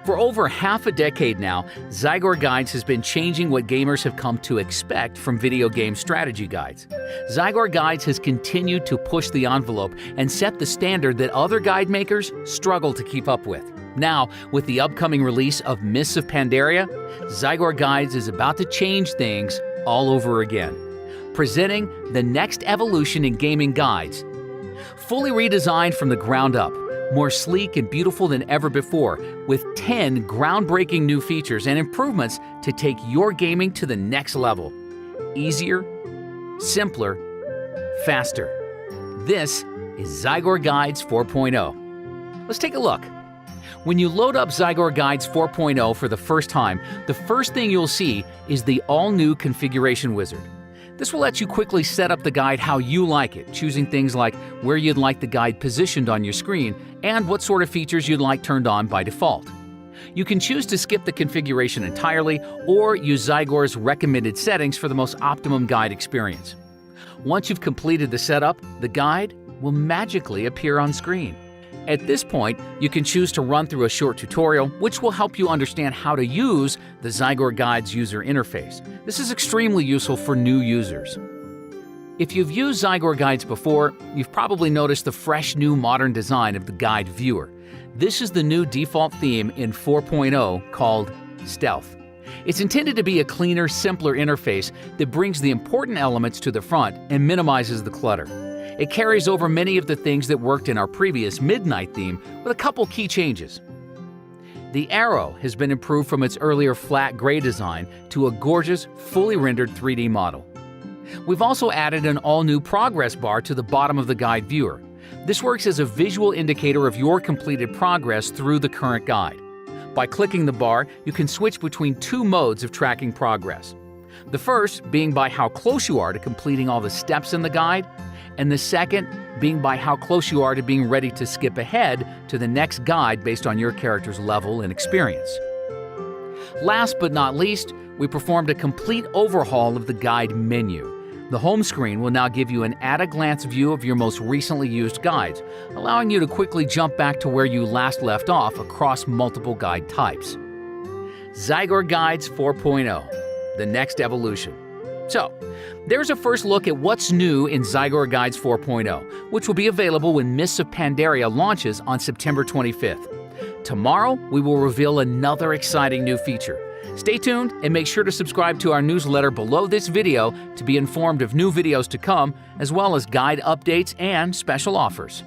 For over half a decade now, Zygor Guides has been changing what gamers have come to expect from video game strategy guides. Zygor Guides has continued to push the envelope and set the standard that other guide makers struggle to keep up with. Now, with the upcoming release of Mists of Pandaria, Zygor Guides is about to change things all over again, presenting the next evolution in gaming guides. Fully redesigned from the ground up, more sleek and beautiful than ever before, with 10 groundbreaking new features and improvements to take your gaming to the next level. Easier, simpler, faster. This is Zygor Guides 4.0. Let's take a look. When you load up Zygor Guides 4.0 for the first time, the first thing you'll see is the all-new configuration wizard. This will let you quickly set up the guide how you like it, choosing things like where you'd like the guide positioned on your screen and what sort of features you'd like turned on by default. You can choose to skip the configuration entirely or use Zygor's recommended settings for the most optimum guide experience. Once you've completed the setup, the guide will magically appear on screen. At this point, you can choose to run through a short tutorial, which will help you understand how to use the Zygor Guides user interface. This is extremely useful for new users. If you've used Zygor Guides before, you've probably noticed the fresh new modern design of the guide viewer. This is the new default theme in 4.0 called Stealth. It's intended to be a cleaner, simpler interface that brings the important elements to the front and minimizes the clutter. It carries over many of the things that worked in our previous Midnight theme with a couple key changes. The arrow has been improved from its earlier flat gray design to a gorgeous, fully rendered 3D model. We've also added an all-new progress bar to the bottom of the guide viewer. This works as a visual indicator of your completed progress through the current guide. By clicking the bar, you can switch between two modes of tracking progress. The first being by how close you are to completing all the steps in the guide, and the second being by how close you are to being ready to skip ahead to the next guide based on your character's level and experience. Last but not least, we performed a complete overhaul of the guide menu. The home screen will now give you an at-a-glance view of your most recently used guides, allowing you to quickly jump back to where you last left off across multiple guide types. Zygor Guides 4.0, the next evolution. So, there's a first look at what's new in Zygor Guides 4.0, which will be available when Mists of Pandaria launches on September 25th. Tomorrow, we will reveal another exciting new feature. Stay tuned and make sure to subscribe to our newsletter below this video to be informed of new videos to come, as well as guide updates and special offers.